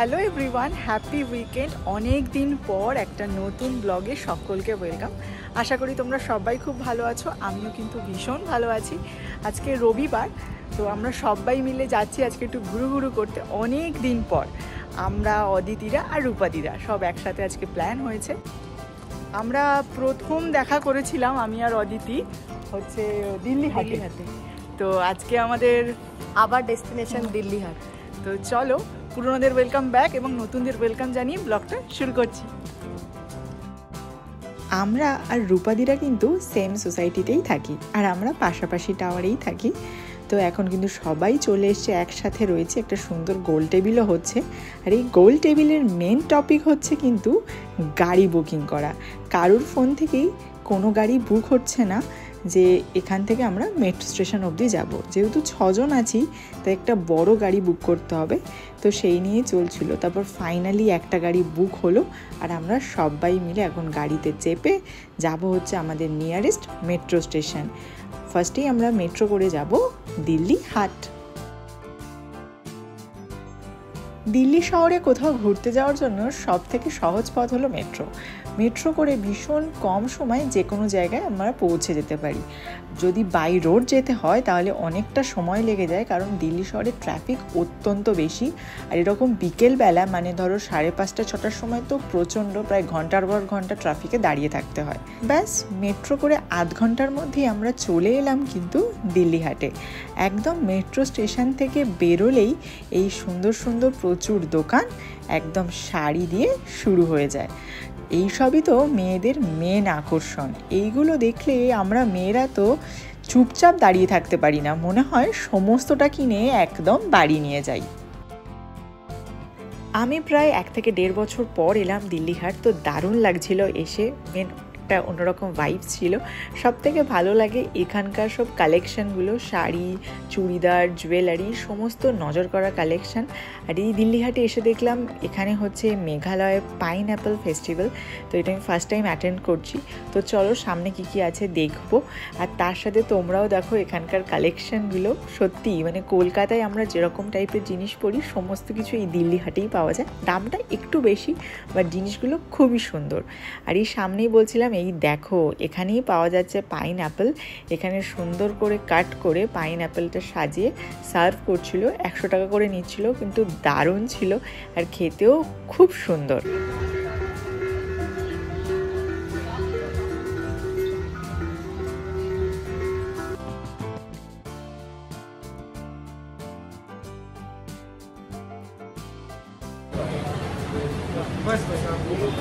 Hello everyone, happy weekend. অনেক দিন পর একটা নতুন ব্লগে সকলকে ওয়েলকাম। আশা করি তোমরা সবাই খুব ভালো আছো, আমিও কিন্তু ভীষণ ভালো আছি। আজকে রবিবার, তো আমরা সবাই মিলে যাচ্ছি আজকে একটু ঘুরু করতে। অনেক দিন পর আমরা অদিতিরা আর রূপাদিরা সব একসাথে আজকে প্ল্যান হয়েছে। আমরা প্রথম দেখা করেছিলাম আমি আর অদিতি হচ্ছে দিল্লি হাটে। তো আজকে আমাদের আবার ডেস্টিনেশন দিল্লি হাট। তো চলো পুরনোদের ওয়েলকাম ব্যাক এবং নতুনদের ওয়েলকাম জানিয়ে ব্লগটা শুরু করছি। আমরা আর রূপাদিরা কিন্তু সেম সোসাইটিতেই থাকি আর আমরা পাশাপাশি টাওয়ারেই থাকি। তো এখন কিন্তু সবাই চলে এসছে, একসাথে রয়েছে, একটা সুন্দর গোল টেবিলও হচ্ছে। আর এই গোল টেবিলের মেন টপিক হচ্ছে কিন্তু গাড়ি বুকিং করা। কারুর ফোন থেকেই কোনো গাড়ি বুক হচ্ছে না যে এখান থেকে আমরা মেট্রো স্টেশন অবধি যাব। যেহেতু 6 জন আছি তাই একটা বড় গাড়ি বুক করতে হবে, তো সেই নিয়ে চলছিল। তারপর ফাইনালি একটা গাড়ি বুক হলো আর আমরা সবাই মিলে এখন গাড়িতে চেপে যাব হচ্ছে আমাদের নিয়ারেস্ট মেট্রো স্টেশন। ফার্স্টেই আমরা মেট্রো করে যাব দিল্লি হাট। দিল্লি শহরে কোথাও ঘুরতে যাওয়ার জন্য সব থেকে সহজ পথ হলো মেট্রো। মেট্রো করে ভীষণ কম সময়ে যে কোনো জায়গায় আমরা পৌঁছে যেতে পারি। যদি বাই রোড যেতে হয় তাহলে অনেকটা সময় লেগে যায়, কারণ দিল্লি শহরে ট্রাফিক অত্যন্ত বেশি। আর এরকম বিকেলবেলা মানে ধরো 5:30 6টার সময় তো প্রচণ্ড, প্রায় ঘন্টার পর ঘন্টা ট্রাফিকে দাঁড়িয়ে থাকতে হয়। ব্যাস মেট্রো করে আধ ঘন্টার মধ্যেই আমরা চলে এলাম কিন্তু দিল্লি হাটে। একদম মেট্রো স্টেশন থেকে বেরোলেই এই সুন্দর সুন্দর প্রচুর দোকান একদম সারি দিয়ে শুরু হয়ে যায়। এই সবই তো মেয়েদের মেন আকর্ষণ। এইগুলো দেখলে আমরা মেয়েরা তো চুপচাপ দাঁড়িয়ে থাকতে পারি না, মনে হয় সমস্তটা কিনে একদম বাড়ি নিয়ে যাই। আমি প্রায় 1 থেকে 1.5 বছর পর এলাম দিল্লি হাট, তো দারুণ লাগছিল এসে। একটা অন্যরকম ভাইব ছিল। সব থেকে ভালো লাগে এখানকার সব কালেকশানগুলো, শাড়ি, চুড়িদার, জুয়েলারি, সমস্ত নজর করা কালেকশান। আর এই দিল্লি হাটে এসে দেখলাম এখানে হচ্ছে মেঘালয় পাইনঅ্যাপেল ফেস্টিভ্যাল, তো এটা আমি ফার্স্ট টাইম অ্যাটেন্ড করছি। তো চলো সামনে কি আছে দেখবো। আর তার সাথে তোমরাও দেখো এখানকার কালেকশানগুলো। সত্যি মানে কলকাতায় আমরা যেরকম টাইপের জিনিস পরি সমস্ত কিছু এই দিল্লি হাটেই পাওয়া যায়। দামটা একটু বেশি, বাট জিনিসগুলো খুবই সুন্দর। আর এই সামনেই বলছিলাম, এই দেখো এখানেই পাওয়া যাচ্ছে পাইনঅ্যাপেল। এখানে সুন্দর করে কাট করে পাইনঅ্যাপেলটা সাজিয়ে সার্ভ করছিল। 100 টাকা করে নিচ্ছিল, কিন্তু দারুণ ছিল আর খেতেও খুব সুন্দর।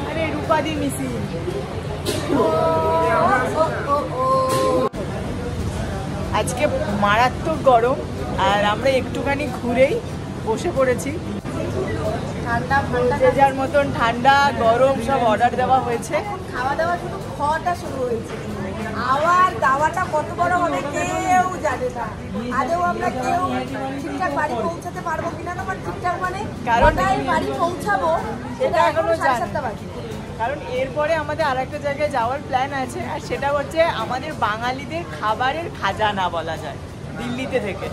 আরে রূপাদি মিসি, আজকে মারাত্মক গরম আর আমরা একটুখানি ঘুরেই বসে পড়েছি। ঠান্ডা যে যার মতন ঠান্ডা গরম সব অর্ডার দেওয়া হয়েছে। খাওয়া দাওয়া শুধু খাওয়াটা শুরু হয়েছে, আবার দাওয়াটা কত বড় হবে কেউ জানে না। আদৌ আমরা কেউ ঠিকঠাক বাড়ি পৌঁছাতে পারবো কিনা না, ঠিকঠাক মানে কারণ বাড়ি পৌঁছাবো সেটা এখনো 7:30 বাজে। কারণ এরপরে আমাদের আর একটা জায়গায় যাওয়ার প্ল্যান আছে, আর সেটা হচ্ছে আমাদের বাঙালিদের খাবারের খাজানা বলা যায় দিল্লিতে থেকে।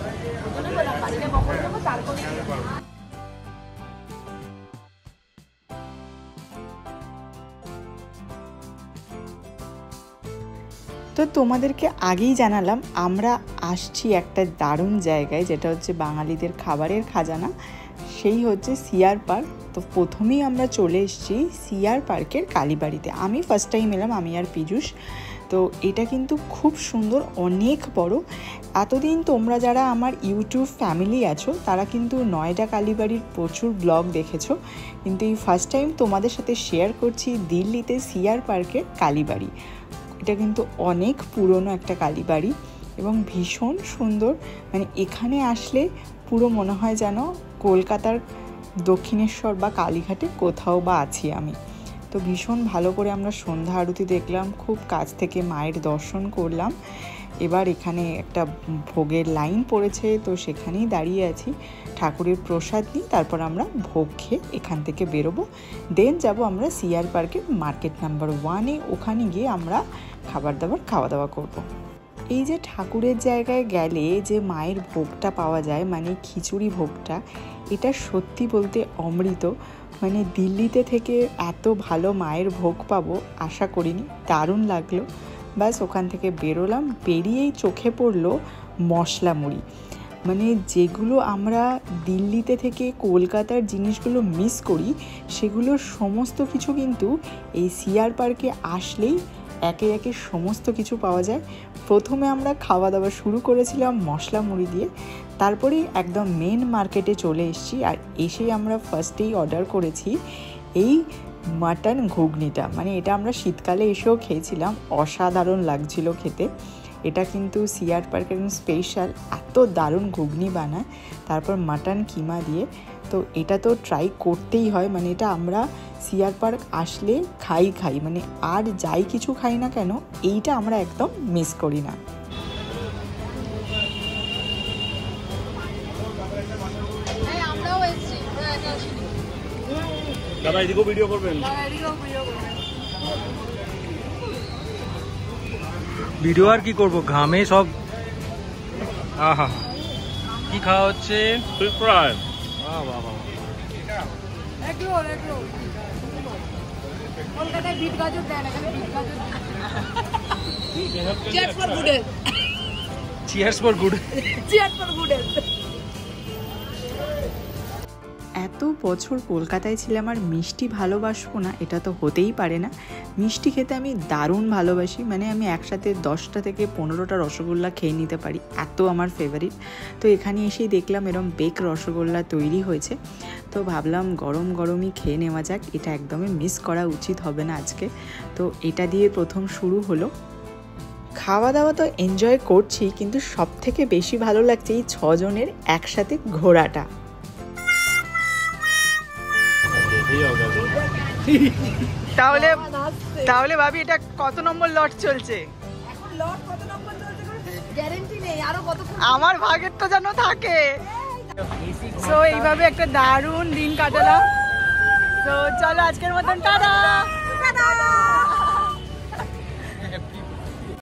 তো তোমাদেরকে আগেই জানালাম আমরা আসছি একটা দারুণ জায়গায়, যেটা হচ্ছে বাঙালিদের খাবারের খাজানা, সেই হচ্ছে সিআর পার্ক। তো প্রথমেই আমরা চলে এসেছি সিআর পার্কের কালীবাড়িতে। আমি ফার্স্ট টাইম এলাম, আমি আর পীযূষ। তো এটা কিন্তু খুব সুন্দর, অনেক বড়। এতদিন তোমরা যারা আমার ইউটিউব ফ্যামিলি আছো তারা কিন্তু নয়ডা কালীবাড়ির প্রচুর ব্লগ দেখেছো, কিন্তু এই ফার্স্ট টাইম তোমাদের সাথে শেয়ার করছি দিল্লিতে সিআর পার্কের কালীবাড়ি। এটা কিন্তু অনেক পুরনো একটা কালীবাড়ি এবং ভীষণ সুন্দর। মানে এখানে আসলে পুরো মনে হয় যেন কলকাতার দক্ষিণেশ্বর বা কালীঘাটে কোথাও বা আছি আমি। তো ভীষণ ভালো করে আমরা সন্ধ্যা আরতি দেখলাম, খুব কাছ থেকে মায়ের দর্শন করলাম। এবার এখানে একটা ভোগের লাইন পড়েছে, তো সেখানেই দাঁড়িয়ে আছি। ঠাকুরের প্রসাদ নিই, তারপর আমরা ভোগ খেয়ে এখান থেকে বেরোবো। দেন যাব আমরা সিআর পার্কের মার্কেট নাম্বার 1-এ। ওখানে গিয়ে আমরা খাওয়া দাওয়া করবো। এই যে ঠাকুরের জায়গায় গেলে যে মায়ের ভোগটা পাওয়া যায়, মানে খিচুড়ি ভোগটা, এটা সত্যি বলতে অমৃত। মানে দিল্লিতে থেকে এত ভালো মায়ের ভোগ পাবো আশা করিনি, দারুণ লাগলো। ব্যাস ওখান থেকে বেরোলাম, বেরিয়েই চোখে পড়লো মশলা মুড়ি। মানে যেগুলো আমরা দিল্লিতে থেকে কলকাতার জিনিসগুলো মিস করি, সেগুলোর সমস্ত কিছু কিন্তু এই সিআর পার্কে আসলেই একে একে সমস্ত কিছু পাওয়া যায়। প্রথমে আমরা খাওয়া দাওয়া শুরু করেছিলাম মশলা মুড়ি দিয়ে, তারপরেই একদম মেন মার্কেটে চলে এসেছি। আর এসেই আমরা ফার্স্টেই অর্ডার করেছি এই মাটন ঘুগনিটা। মানে এটা আমরা শীতকালে এসেও খেয়েছিলাম, অসাধারণ লাগছিল খেতে। এটা কিন্তু সিআর পার্কের স্পেশাল, এত দারুণ ঘুগনি বানায়, তারপর মাটন কিমা দিয়ে। তো এটা তো ট্রাই করতেই হয়, মানে এটা আমরা সিআর পার্ক আসলে খাই, মানে আর যাই কিছু খাই না কেন, এইটা আমরা একদম মিস করি না। দাদা এদিকেও ভিডিও করবেন? ভিডিও আর কি করবো, ঘামে সব। আহা কি খাওয়া হচ্ছে? Fish fry. কলকাতায় বিট গাজর দেয় না, এখানে বিট গাজর। Cheers for good health. Cheers for good. Cheers for good health. এত বছর কলকাতায় ছিলাম আর মিষ্টি ভালোবাসবো না, এটা তো হতেই পারে না। মিষ্টি খেতে আমি দারুণ ভালোবাসি, মানে আমি একসাথে 10টা থেকে 15টা রসগোল্লা খেয়ে নিতে পারি, এত আমার ফেভারিট। তো এখানে এসেই দেখলাম এরম বেক রসগোল্লা তৈরি হয়েছে, তো ভাবলাম গরম গরমই খেয়ে নেওয়া যাক, এটা একদমই মিস করা উচিত হবে না আজকে। তো এটা দিয়ে প্রথম শুরু হলো। খাওয়া দাওয়া তো এনজয় করছি, কিন্তু সব থেকে বেশি ভালো লাগছে এই 6 জনের একসাথে ঘোরাটা। তাহলে ভাবি এটা কত নম্বর লট চলছে? এখন লট কত নম্বর চলছে গ্যারান্টি নেই, আরো কত আমার ভাগের তো যেন থাকে। তো এইভাবে একটা দারুণ দিন কাটালাম। তো চলো আজকের মতন টাটা।